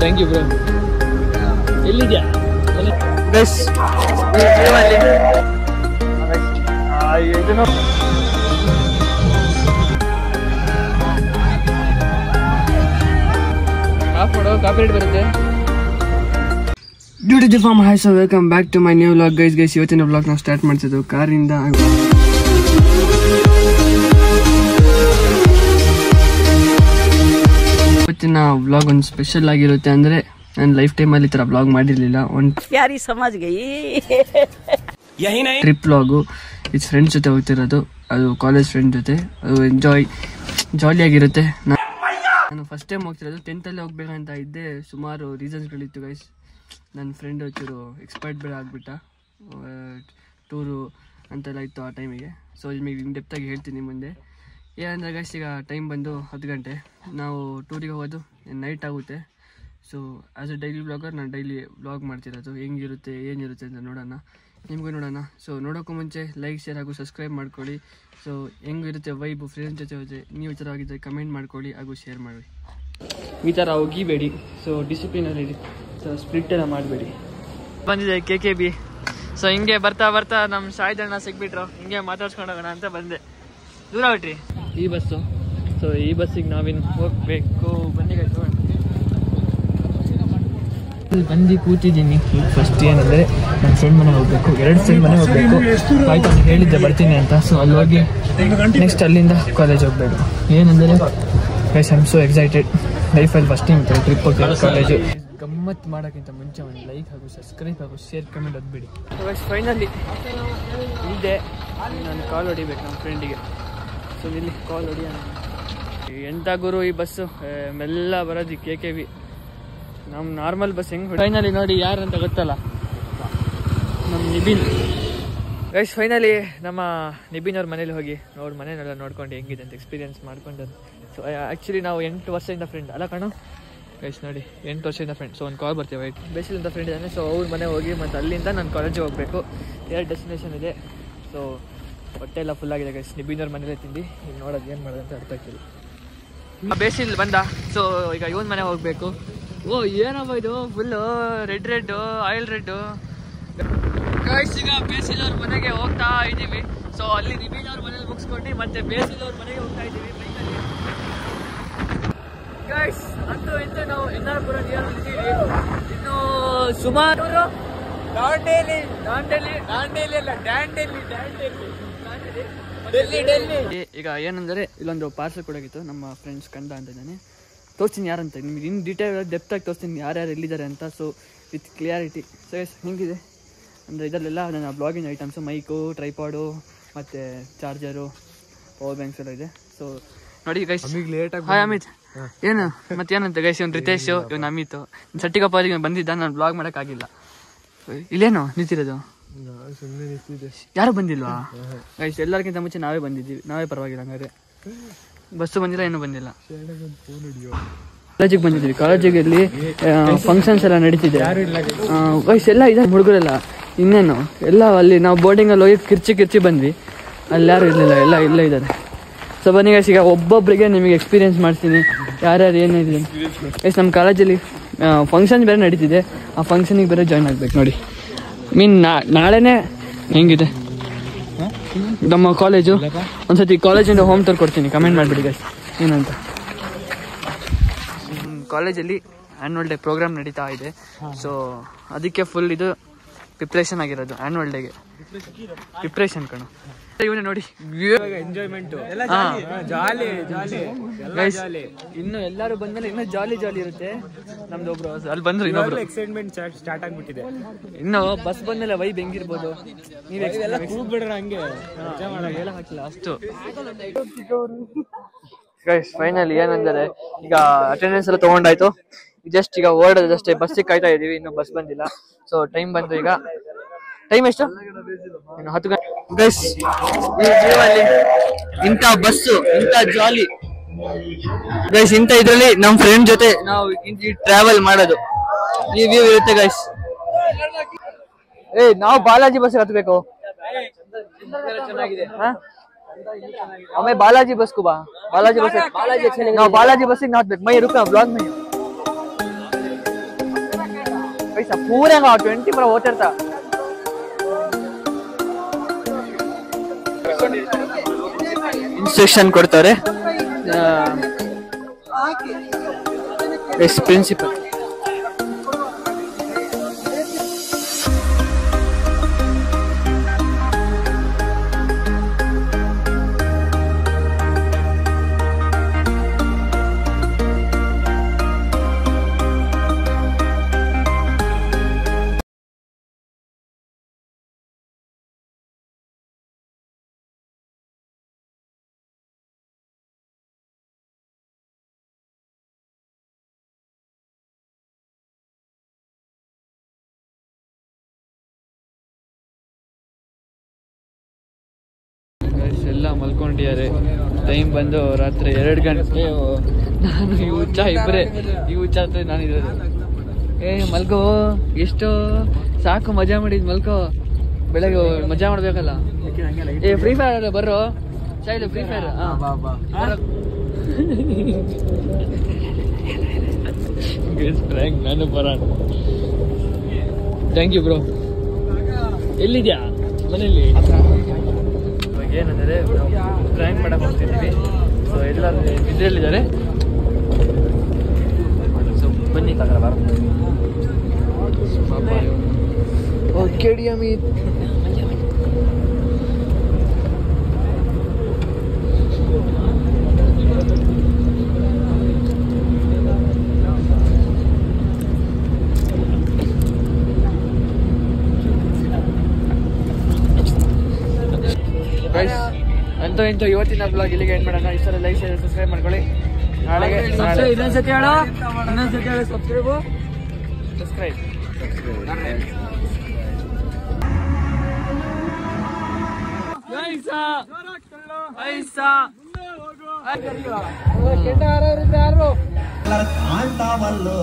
Thank you bro. ಎಲ್ಲಿದ್ಯಾ guys ಇದನ್ನು off ಮಾಡೋ, ಕಾಪಿರೇಟ್ ಬರುತ್ತೆ. ಡ್ಯೂಟಿ ದಿ ಫಾರ್ಮ್. Hi, so welcome back to my new vlog guys. ಇವತ್ತಿನ ವ್ಲಾಗ್ ನಾವು ಸ್ಟಾರ್ಟ್ ಮಾಡ್ತಿದ್ದು ಕಾರಿಂದ. ಇವತ್ತಿನ ವ್ಲಾಗ್ ಒಂದು ಸ್ಪೆಷಲ್ ಆಗಿರುತ್ತೆ. ಅಂದರೆ ನಾನು ಲೈಫ್ ಟೈಮಲ್ಲಿ ಈ ಥರ ವ್ಲಾಗ್ ಮಾಡಿರಲಿಲ್ಲ. ಒಂದು ಟ್ರಿಪ್ ವ್ಲಾಗು ಇದು ಫ್ರೆಂಡ್ಸ್ ಜೊತೆ ಹೋಗ್ತಿರೋದು. ಅದು ಕಾಲೇಜ್ ಫ್ರೆಂಡ್ ಜೊತೆ. ಅದು ಜಾಲಿಯಾಗಿರುತ್ತೆ. ನಾನು ಫಸ್ಟ್ ಟೈಮ್ ಹೋಗ್ತಿರೋದು. 10th ಹೋಗ್ಬೇಕಂತ ಇದ್ದೆ. ಸುಮಾರು ರೀಸನ್ಸ್ಗಳಿತ್ತು ಗೈಸ್. ನನ್ನ ಫ್ರೆಂಡ್ ಒಂಚೂರು ಎಕ್ಸ್ಪರ್ಟ್ ಬೇರೆ ಆಗಿಬಿಟ್ಟ ಟೂರು ಅಂತೆಲ್ಲ ಇತ್ತು ಆ ಟೈಮಿಗೆ. ಸೊ ನಿಮಗೆ ಇನ್ ಡೆಪ್ತಾಗಿ ಹೇಳ್ತೀನಿ ಮುಂದೆ. ಏನಂದರೆ ಗೈಸ್, ಈಗ ಟೈಮ್ ಬಂದು 10 ಗಂಟೆ. ನಾವು ಟೂರಿಗೆ ಹೋಗೋದು ನೈಟ್ ಆಗುತ್ತೆ. So as a daily vlogger ನಾನು ಡೈಲಿ ವ್ಲಾಗ್ ಮಾಡ್ತಿರೋದು. ಹೆಂಗಿರುತ್ತೆ ಏನಿರುತ್ತೆ ಅಂತ ನೋಡೋಣ, ನಿಮಗೂ ನೋಡೋಣ. ಸೊ ನೋಡೋಕ್ಕೂ ಮುಂಚೆ ಲೈಕ್, ಶೇರ್ ಹಾಗೂ ಸಬ್ಸ್ಕ್ರೈಬ್ ಮಾಡ್ಕೊಳ್ಳಿ. ಸೊ ಹೆಂಗಿರುತ್ತೆ ವೈಬು ಫ್ರೆಂಡ್ಸ್ ಜೊತೆ ನೀವು ಈ ಥರ ಆಗಿದ್ದರೆ ಕಮೆಂಟ್ ಮಾಡ್ಕೊಳ್ಳಿ ಹಾಗೂ ಶೇರ್ ಮಾಡಿ. ಈ ಥರ ಹೋಗಿಬೇಡಿ. ಸೊ ಡಿಸಿಪ್ಲಿನಲ್ಲಿ ಸ್ಪ್ಲಿಟ್ ಎಲ್ಲ ಮಾಡಬೇಡಿ. ಬಂದಿದೆ KKB. ಸೊ ಹಿಂಗೆ ಬರ್ತಾ ಬರ್ತಾ ನಮ್ಮ ಶಾಯ್ದಣ್ಣ ಸಿಕ್ಬಿಟ್ರು. ಹಿಂಗೆ ಮಾತಾಡ್ಸ್ಕೊಂಡು ಹೋಗೋಣ ಅಂತ ಬಂದೆ. ದೂರ ಬಿಟ್ರಿ ಈ ಬಸ್ಸು. ಸೊ ಈ ಬಸ್ಸಿಗೆ ನಾವಿನ್ನು ಹೋಗಬೇಕು. ಬನ್ನಿ ಗೈಸ್ ಹೋಗೋಣ. ಬಂದು ಕೂತಿದ್ದೀನಿ. ಫಸ್ಟ್ ಏನಂದರೆ ನನ್ನ ಫ್ರೆಂಡ್ ಮನೆ ಹೋಗಬೇಕು. 2 ಫ್ರೆಂಡ್ ಮನೆ ಹೋಗಬೇಕು. ಆಯ್ತು, ನಾನು ಹೇಳಿದ್ದೆ ಬರ್ತೀನಿ ಅಂತ. ಸೊ ಅಲ್ಲಿ ಹೋಗಿ ನೆಕ್ಸ್ಟ್ ಅಲ್ಲಿಂದ ಕಾಲೇಜ್ ಹೋಗಬೇಕು. ಏನಂದರೆ guys, I am so excited. ಲೈಫಲ್ಲಿ ಫಸ್ಟ್ ಟೈಮ್ ಟ್ರಿಪ್ ಹೋಗ್ತಾರೆ ಕಾಲೇಜು. ಗಮ್ಮತ್ತು ಮಾಡೋಕ್ಕಿಂತ ಮುಂಚೆ ಒಂದು ಲೈಕ್ ಹಾಗೂ ಸಬ್ಸ್ಕ್ರೈಬ್ ಹಾಗೂ ಶೇರ್ ಕಮೆಂಟ್ ಹೊದ್ಬಿಡಿ. ಫೈನಲಿ ಇಲ್ಲದೆ ನಾನು ಕಾಲ್ ಹೊಡಿಬೇಕು ನಮ್ಮ ಫ್ರೆಂಡಿಗೆ. ಸೊ ಇಲ್ಲಿ ಕಾಲ್ ಹೊಡಿಯೋಣ. ಎಂಥ ಗುರು ಈ ಬಸ್ಸು, ಮೆಲ್ಲ ಬರೋದು KKB. ನಮ್ಮ ನಾರ್ಮಲ್ ಬಸ್ ಹೆಂಗೆ. ಫೈನಲಿ ನೋಡಿ ಯಾರಂತ ಗೊತ್ತಲ್ಲ, ನಮ್ಮ ನಿಬಿನ್ ಗೈಸ್. ಫೈನಲಿ ನಮ್ಮ ನಿಬಿನ್ ಅವ್ರ ಮನೇಲಿ ಹೋಗಿ ಅವ್ರ ಮನೆಯನ್ನೆಲ್ಲ ನೋಡ್ಕೊಂಡು ಹೆಂಗಿದೆ ಅಂತ ಎಕ್ಸ್ಪೀರಿಯನ್ಸ್ ಮಾಡ್ಕೊಂಡು. ಸೊ ಆ್ಯಕ್ಚುಲಿ ನಾವು 8 ವರ್ಷದಿಂದ ಫ್ರೆಂಡ್ ಅಲ್ಲ ಕಣೋ ಗೈಸ್. ನೋಡಿ 8 ವರ್ಷದಿಂದ ಫ್ರೆಂಡ್. ಸೊ ಒಂದು ಕಾಲ್ ಬರ್ತೀವಿ ಬೇಸಿಲ್ ಅಂತ ಫ್ರೆಂಡ್ ಇದ್ದಾನೆ. ಸೊ ಅವ್ರ ಮನೆ ಹೋಗಿ ಮತ್ತು ಅಲ್ಲಿಂದ ನಾನು ಕಾಲೇಜಿಗೆ ಹೋಗಬೇಕು. 2 ಡೆಸ್ಟಿನೇಷನ್ ಇದೆ. ಸೊ ಹೊಟ್ಟೆ ಎಲ್ಲ ಫುಲ್ಲಾಗಿದೆ ಗೈಸ್. ನಿಬಿನ್ ಅವ್ರ ಮನೇಲೆ ತಿಂದು ಈಗ ನೋಡೋದು ಏನು ಮಾಡೋದು ಅಂತ ಅರ್ಥ ಆಗ್ತಿಲ್ಲ. ಬೇಸಿಲ್ ಬಂದ. ಸೊ ಈಗ ಇವನ್ ಮನೆ ಹೋಗಬೇಕು. ಓ ಏನಪ್ಪ ಇದು full red oil red guys. ಈಗ ಬೇಸಿಲ್ ಅವ್ರ ಮನೆಗೆ ಹೋಗ್ತಾ ಇದ್ದೀವಿ. ಸೊ ಅಲ್ಲಿ ನಿಬಿನ್ ಅವ್ರ ಮನೇಲಿ ಮುಗಿಸ್ಕೊಂಡು ಮತ್ತೆ ಬೇಸಿಲ್ ಅವ್ರ ಮನೆಗೆ ಹೋಗ್ತಾ ಇದ್ದೀವಿ. ಗೈಸ್ ಅಂತೂ ಇಂತ ನಾವು ಎನ್ನಾರ್ಪುರ ನಿಯರ್ ಇದ್ದೀವಿ. ಇನ್ನು ಸುಮಾರು ಈಗ ಏನಂದರೆ ಇಲ್ಲೊಂದು ಪಾರ್ಸಲ್ ಕೊಡೋಗಿತ್ತು. ನಮ್ಮ ಫ್ರೆಂಡ್ಸ್ ಕಂಡ ಅಂತ ಇದ್ದಾನೆ. ತೋರಿಸ್ತೀನಿ ಯಾರಂತ ನಿಮ್ಗೆ ಇನ್ನು ಡೀಟೇಲ್ ಡೆಪ್ತಾಗಿ ತೋರಿಸ್ತೀನಿ ಯಾರ್ಯಾರು ಎಲ್ಲಿದ್ದಾರೆ ಅಂತ. So with clarity. ಸೊ ಎಸ್ ಹೆಂಗಿದೆ ಅಂದರೆ ಇದರಲ್ಲೆಲ್ಲ ನನ್ನ ಬ್ಲಾಗಿಂಗ್ ಐಟಮ್ಸು, ಮೈಕು, ಟ್ರೈಪಾಡು ಮತ್ತು ಚಾರ್ಜರು, ಪವರ್ ಬ್ಯಾಂಕ್ಸ್ ಎಲ್ಲ ಇದೆ. ಸೊ ನೋಡಿ ಗೈಸ್. ಹಾಯ್ ಅಮಿತ್. ಏನು ಮತ್ತೇನಂತ ಗೈಸ್, ಇವ್ನು ರಿತೇಶ್, ಇವ್ನು ಅಮಿತ್. ಸಟ್ಟಿಗಪ್ಪ ಬಂದಿದ್ದ. ನಾನು ಬ್ಲಾಗ್ ಮಾಡೋಕ್ಕಾಗಿಲ್ಲ. ಇಲ್ಲೇನು ನಿಂತಿರೋದು? ಯಾರು ಬಂದಿಲ್ವಾ ಗೈಸ್? ಎಲ್ಲರಿಗಿಂತ ಮುಂಚೆ ನಾವೇ ಬಂದಿದ್ದೀವಿ. ನಾವೇ ಪರವಾಗಿಲ್ಲ. ಹಂಗಾದ್ರೆ ಬಸ್ಸು ಬಂದಿಲ್ಲ, ಏನೂ ಬಂದಿಲ್ಲ. ಕಾಲೇಜಿಗೆ ಬಂದಿದ್ದೀವಿ. ಕಾಲೇಜಿಗೆ ಇಲ್ಲಿ ಫಂಕ್ಷನ್ಸ್ ಎಲ್ಲ ನಡೀತಿದೆ ಗೈಸ್. ಎಲ್ಲ ಇದೆ ಹುಡುಗರೆಲ್ಲ. ಇನ್ನೇನು ಎಲ್ಲ ಅಲ್ಲಿ ನಾವು ಬೋರ್ಡಿಂಗಲ್ಲಿ ಹೋಗಿ ಕಿರ್ಚಿ ಬಂದ್ವಿ. ಅಲ್ಲಿ ಯಾರು ಇರಲಿಲ್ಲ, ಎಲ್ಲ ಇಲ್ಲೇ ಇದ್ದಾರೆ. ಸೊ ಬನ್ನಿ ಗೈಸ್, ಈಗ ಒಬ್ಬೊಬ್ಬರಿಗೆ ನಿಮಗೆ ಎಕ್ಸ್ಪೀರಿಯನ್ಸ್ ಮಾಡ್ತೀನಿ ಯಾರ್ಯಾರು ಏನಿದೆ ಗೈಸ್. ನಮ್ಮ ಕಾಲೇಜಲ್ಲಿ ಫಂಕ್ಷನ್ ಬೇರೆ ನಡೀತಿದೆ. ಆ ಫಂಕ್ಷನಿಗೆ ಬೇರೆ ಜಾಯ್ನ್ ಆಗ್ಬೇಕು. ನೋಡಿ ನಾಳೆನೇ ಹೆಂಗಿದೆ ನಮ್ಮ ಕಾಲೇಜು. ಒಂದ್ಸತಿ ಕಾಲೇಜಿಂದ ಹೋಮ್ ಟೂರ್ ಕೊಡ್ತೀನಿ. ಕಮೆಂಟ್ ಮಾಡಿಬಿಡಿ ಗೈಸ್ ಏನಂತ. ಕಾಲೇಜಲ್ಲಿ ಆ್ಯನ್ಯುವಲ್ ಡೇ ಪ್ರೋಗ್ರಾಮ್ ನಡೀತಾ ಇದೆ. ಸೊ ಅದಕ್ಕೆ ಫುಲ್ ಇದು ಪ್ರಿಪ್ರೇಷನ್ ಆಗಿರೋದು. ಆ್ಯನ್ಯುವಲ್ ಡೇಗೆ ಪ್ರಿಪ್ರೇಷನ್ ಕಣೋ. ಇವನೇ ನೋಡಿ ಎಂಜಾಯ್ಮೆಂಟ್ ಇನ್ನು ಎಲ್ಲರೂ ಬಂದ್ಮೇಲೆ ಇನ್ನೂ ಜಾಲಿ ಇರುತ್ತೆ. ನಮ್ದು ಒಬ್ರು ಅಲ್ಲಿ ಬಂದ್ರು, ಇನ್ನೊಬ್ರು ಎಕ್ಸೈಟ್ಮೆಂಟ್ ಸ್ಟಾರ್ಟ್ ಆಗ್ಬಿಟ್ಟಿದೆ. ಇನ್ನು ಬಸ್ ಬಂದ್ಮೇಲೆ ವೈಬ್ ಹೆಂಗಿರ್ಬೋದು ನೀವು ಹಂಗೆ ಹೇಳ ಹಾಕಿಲ್ಲ ಅಷ್ಟು ಗೈಸ್. ಫೈನಲಿ ಏನಂದರೆ ಈಗ ಅಟೆಂಡೆನ್ಸ್ ಎಲ್ಲ ತೊಗೊಂಡಾಯ್ತು. ಜಸ್ಟ್ ಈಗ ಓಡೋದಷ್ಟೇ. ಬಸ್ಸಿಗೆ ಕಾಯ್ತಾ ಇದೀವಿ, ಇನ್ನೂ ಬಸ್ ಬಂದಿಲ್ಲ. ಸೊ ಟೈಮ್ ಬಂತು. ಈಗ ಟೈಮ್ ಎಷ್ಟು? ಇನ್ನು 10 ಗಂಟೆ ಗೈಸ್. ಈ ಜೀವಲ್ಲಿ ಇಂಥ ಬಸ್ಸು, ಇಂಥ ಜಾಲಿ ಗೈಸ್. ಇಂಥ ಇದ್ರಲ್ಲಿ ನಮ್ಮ ಫ್ರೆಂಡ್ ಜೊತೆ ನಾವು ಟ್ರಾವೆಲ್ ಮಾಡೋದು ಈ ವ್ಯೂ ಇರುತ್ತೆ ಗೈಸ್. ನಾವು ಬಾಲಾಜಿ ಬಸ್ ಹತ್ಬೇಕು. हमें बालाजी बस को बालाजी बस, बालाजी बसिಗೆ ನಾವು ಹತ್ಬೇಕು. ಮೈ रुक ब्लॉग में पैसा पूरा 24 ಓದ್ತಿರ್ತಾ ಇನ್ಸ್ಟ್ರಕ್ಷನ್ ಕೊಡ್ತಾರೆ ಎಸ್ ಪ್ರಿನ್ಸಿಪಲ್. ಎಲ್ಲ ಮಲ್ಕೊಂಡಿದ್ದಾರೆ. ಟೈಮ್ ಬಂದು ರಾತ್ರಿ 2 ಗಂಟೆ. ನಾನು ಈ ಹುಚ್ಚ ಇಬ್ಬರೇ, ಈ ಹುಚ್ಚ ಹತ್ರ ನಾನಿರೋದು. ಮಲ್ಕೋ, ಎಷ್ಟು ಸಾಕು ಮಜಾ ಮಾಡಿದ್ ಮಲ್ಕೋ. ಬೆಳಗ್ಗೆ ಮಜಾ ಮಾಡ್ಬೇಕಲ್ಲ. ಫ್ರೀ ಫೈರ್ ಬರ್ರೋ ಚೈಲ್ಡ್, ಫ್ರೀ ಫೈರ್. ನಾನು ಬರೋಣ. Thank you bro. ಎಲ್ಲಿದ್ಯಾ? ಮನೇಲಿ. ಏನಂದರೆ ಡ್ರಾಯಿಂಗ್ ಮಾಡಕ್ಕೆ ಹೋಗ್ತಿದ್ದೀವಿ. ಸೊ ಎಲ್ಲರೂ ನಿದ್ರೆಯಲ್ಲಿದ್ದಾರೆ. ಸೊ ಬನ್ನಿ ತಗೊಳ್ಳ ಕೇಳಿಯಮ್ಮಿ. ಅಂತೂ ಇವತ್ತಿನ ಬ್ಲಾಗ್ ಇಲ್ಲಿಗೆ ಎಂಡ್ ಮಾಡೋಣ. ಇಷ್ಟರ ಲೈಕ್ ಶೇರ್ ಸಬ್ಸ್ಕ್ರೈಬ್ ಮಾಡ್ಕೊಳ್ಳಿ. ನಾಳೆಗೆ ಇನ್ನೊಂದ್ಸತಿ ಹೇಳೋ, ಸಬ್ಸ್ಕ್ರೈಬ್. ಕಾಣ್ತಾವಲ್ಲೋ